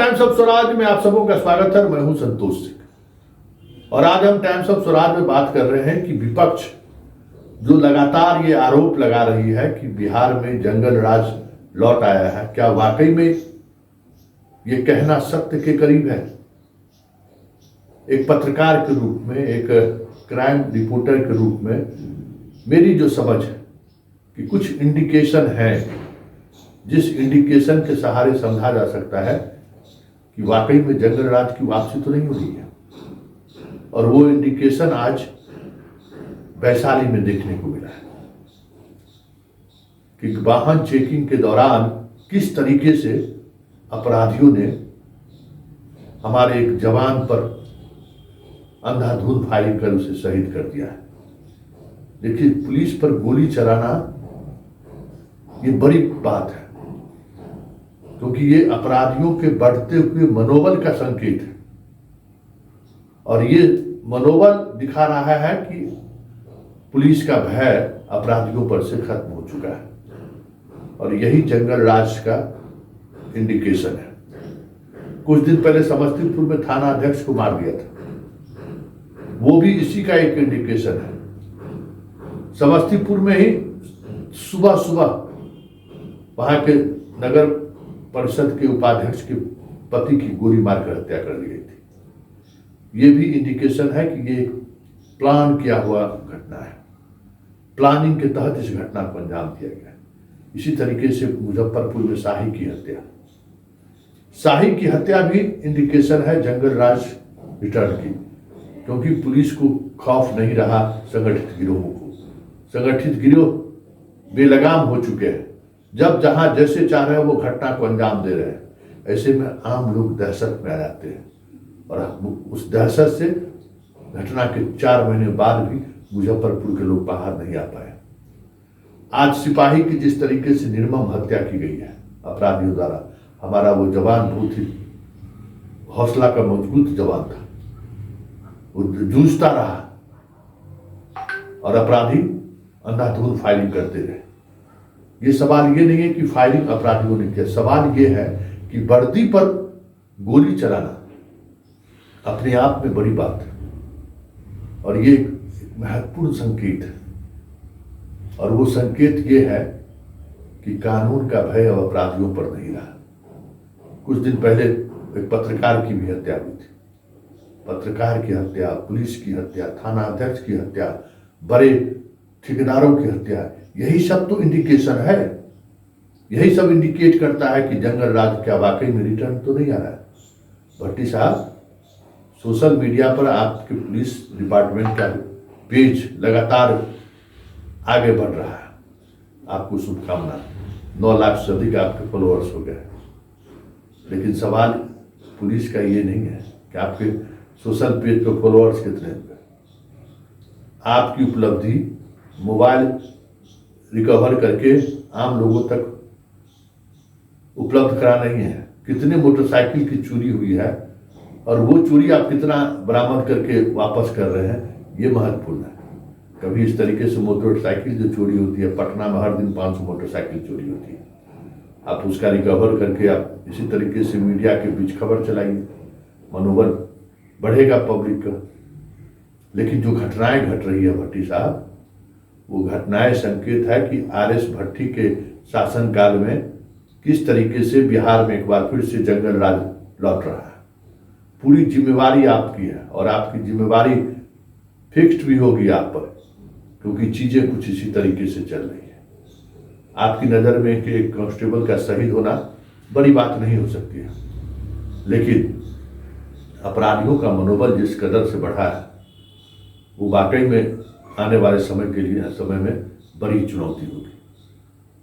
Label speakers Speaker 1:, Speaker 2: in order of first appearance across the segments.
Speaker 1: Times of Swaraj में आप सबों का स्वागत है। मैं हूं संतोष सिंह और आज हम टाइम्स ऑफ स्वराज में बात कर रहे हैं कि विपक्ष जो लगातार ये आरोप लगा रही है कि बिहार में जंगल राज लौट आया है, क्या वाकई में ये कहना सत्य के करीब है? एक पत्रकार के रूप में, एक क्राइम रिपोर्टर के रूप में मेरी जो समझ है कि कुछ इंडिकेशन है, जिस इंडिकेशन के सहारे समझा जा सकता है कि वाकई में जंगल राज की वापसी तो नहीं हो रही है। और वो इंडिकेशन आज वैशाली में देखने को मिला है कि वाहन चेकिंग के दौरान किस तरीके से अपराधियों ने हमारे एक जवान पर अंधाधुंध फायरिंग कर उसे शहीद कर दिया है। देखिए, पुलिस पर गोली चलाना ये बड़ी बात है, क्योंकि ये अपराधियों के बढ़ते हुए मनोबल का संकेत है और ये मनोबल दिखा रहा है कि पुलिस का भय अपराधियों पर से खत्म हो चुका है और यही जंगल राज का इंडिकेशन है। कुछ दिन पहले समस्तीपुर में थाना अध्यक्ष को मार दिया था, वो भी इसी का एक इंडिकेशन है। समस्तीपुर में ही सुबह सुबह वहां के नगर परिषद के उपाध्यक्ष के पति की गोली मारकर हत्या कर दी गई थी। ये भी इंडिकेशन है कि ये प्लान किया हुआ घटना है, प्लानिंग के तहत इस घटना को अंजाम दिया गया। इसी तरीके से मुजफ्फरपुर में शाही की हत्या भी इंडिकेशन है जंगल राज रिटर्न की, क्योंकि पुलिस को खौफ नहीं रहा संगठित गिरोहों को। संगठित गिरोह बेलगाम हो चुके हैं, जब जहां जैसे चाह रहे हैं वो घटना को अंजाम दे रहे हैं। ऐसे में आम लोग दहशत में आ जाते हैं और उस दहशत से घटना के 4 महीने बाद भी मुजफ्फरपुर के लोग बाहर नहीं आ पाए। आज सिपाही की जिस तरीके से निर्मम हत्या की गई है अपराधियों द्वारा, हमारा वो जवान बहुत ही हौसला का मजबूत जवान था, वो जूझता रहा और अपराधी अंधाधुंध फायरिंग करते रहे। ये सवाल ये नहीं है कि फायरिंग अपराधियों ने किया, सवाल ये है कि वर्दी पर गोली चलाना अपने आप में बड़ी बात है और ये एक महत्वपूर्ण संकेत है। और वो संकेत ये है कि कानून का भय अब अपराधियों पर नहीं रहा। कुछ दिन पहले एक पत्रकार की भी हत्या हुई थी। पत्रकार की हत्या, पुलिस की हत्या, थाना अध्यक्ष की हत्या, बड़े ठेकेदारों की हत्या, यही सब तो इंडिकेशन है। यही सब इंडिकेट करता है कि जंगल राज क्या वाकई में रिटर्न तो नहीं आ रहा है। भट्टी साहब, सोशल मीडिया पर आपके पुलिस डिपार्टमेंट का पेज लगातार आगे बढ़ रहा है, आपको शुभकामना। 9 लाख से अधिक आपके फॉलोअर्स हो गए। लेकिन सवाल पुलिस का ये नहीं है कि आपके सोशल पेज पर फॉलोअर्स कितने हैं। आपकी उपलब्धि मोबाइल रिकवर करके आम लोगों तक उपलब्ध कराना ही है। कितने मोटरसाइकिल की चोरी हुई है और वो चोरी आप कितना बरामद करके वापस कर रहे हैं, ये महत्वपूर्ण है। कभी इस तरीके से मोटरसाइकिल जो चोरी होती है, पटना में हर दिन 500 मोटरसाइकिल चोरी होती है, आप उसका रिकवर करके आप इसी तरीके से मीडिया के बीच खबर चलाइए, मनोबल बढ़ेगा पब्लिक का। लेकिन जो घटनाएं घट रही है भट्टी साहब, वो घटनाएं संकेत है कि आर.एस. भट्टी के शासनकाल में किस तरीके से बिहार में एक बार फिर से जंगल राज लौट रहा है। पूरी जिम्मेवारी आपकी है और आपकी जिम्मेवारी फिक्स्ड भी होगी आप पर, क्योंकि चीजें कुछ इसी तरीके से चल रही है। आपकी नज़र में कि एक कांस्टेबल का शहीद होना बड़ी बात नहीं हो सकती है, लेकिन अपराधियों का मनोबल जिस कदर से बढ़ा है, वो वाकई में आने वाले समय में बड़ी चुनौती होगी।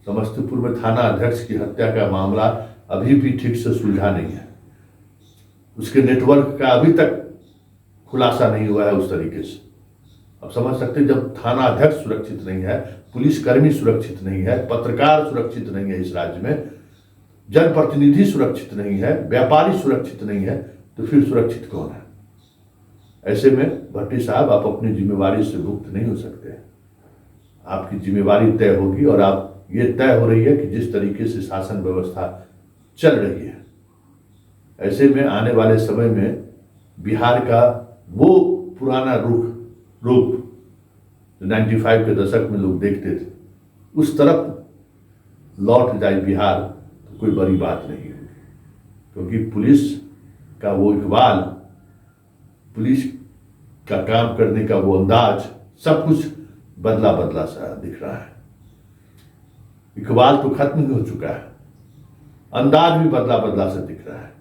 Speaker 1: समस्तीपुर में थाना अध्यक्ष की हत्या का मामला अभी भी ठीक से सुलझा नहीं है। उसके नेटवर्क का अभी तक खुलासा नहीं हुआ है उस तरीके से। अब समझ सकते हैं, जब थाना अध्यक्ष सुरक्षित नहीं है, पुलिसकर्मी सुरक्षित नहीं है, पत्रकार सुरक्षित नहीं है इस राज्य में, जनप्रतिनिधि सुरक्षित नहीं है, व्यापारी सुरक्षित नहीं है, तो फिर सुरक्षित कौन है? ऐसे में भट्टी साहब, आप अपनी जिम्मेवारी से मुक्त नहीं हो सकते हैं। आपकी जिम्मेवारी तय होगी और आप ये तय हो रही है कि जिस तरीके से शासन व्यवस्था चल रही है, ऐसे में आने वाले समय में बिहार का वो पुराना रूप 95 के दशक में लोग देखते थे, उस तरफ लौट जाए बिहार तो कोई बड़ी बात नहीं होगी। क्योंकि पुलिस का वो इकबाल, पुलिस का काम करने का वो अंदाज, सब कुछ बदला बदला सा दिख रहा है। इकबाल तो खत्म ही हो चुका है, अंदाज भी बदला बदला सा दिख रहा है।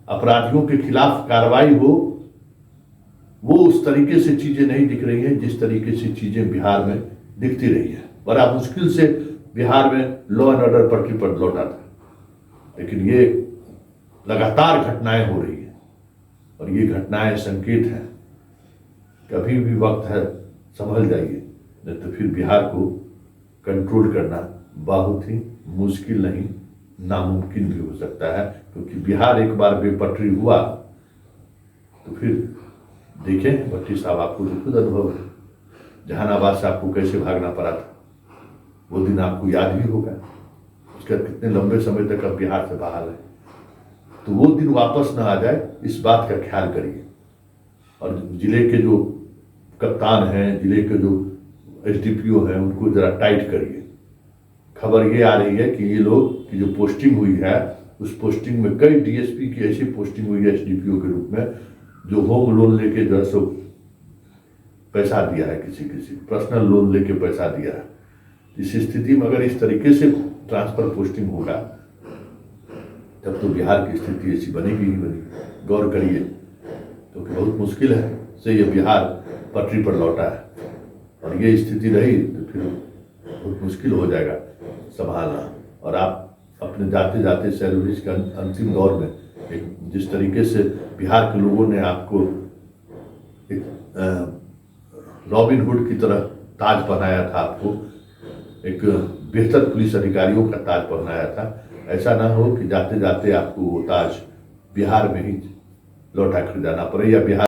Speaker 1: अपराधियों के खिलाफ कार्रवाई हो, वो उस तरीके से चीजें नहीं दिख रही हैं जिस तरीके से चीजें बिहार में दिखती रही है। बड़ा मुश्किल से बिहार में लॉ एंड ऑर्डर पटरी पर लौटा था, लेकिन ये लगातार घटनाएं हो रही हैं और ये घटनाएं संकेत हैं, कभी भी वक्त है संभल जाइए, नहीं तो फिर बिहार को कंट्रोल करना बहुत ही मुश्किल नहीं, नामुमकिन भी हो सकता है। क्योंकि बिहार एक बार बेपटरी हुआ तो फिर देखें भट्टी साहब, आपको तो खुद अनुभव है, जहानाबाद से आपको कैसे भागना पड़ा था, वो दिन आपको याद भी होगा। उसका कितने लंबे समय तक अब बिहार से बाहर है, तो वो दिन वापस ना आ जाए, इस बात का ख्याल करिए। और जिले के जो कप्तान हैं, जिले के जो एसडीपीओ हैं, उनको जरा टाइट करिए। खबर ये आ रही है कि ये लोग की जो पोस्टिंग हुई है, उस पोस्टिंग में कई डीएसपी की ऐसी पोस्टिंग हुई है एसडीपीओ के रूप में, जो होम लोन लेके जो है सो पैसा दिया है, किसी पर्सनल लोन लेके पैसा दिया है। इस स्थिति में अगर इस तरीके से ट्रांसफर पोस्टिंग होगा तब तो बिहार की स्थिति ऐसी बनेगी ही बनेगी। गौर करिए, क्योंकि बहुत मुश्किल है से ये बिहार पटरी पर लौटा है, और ये स्थिति रही तो फिर बहुत मुश्किल हो जाएगा संभालना। और आप अपने जाते जाते सर्विस के अंतिम दौर में जिस तरीके से बिहार के लोगों ने आपको एक रॉबिन हुड की तरह ताज पहनाया था, आपको एक बेहतर पुलिस अधिकारियों का ताज पहनाया था, ऐसा ना हो कि जाते जाते आपको वो ताज बिहार में ही लौटा कर जाना पड़े या बिहार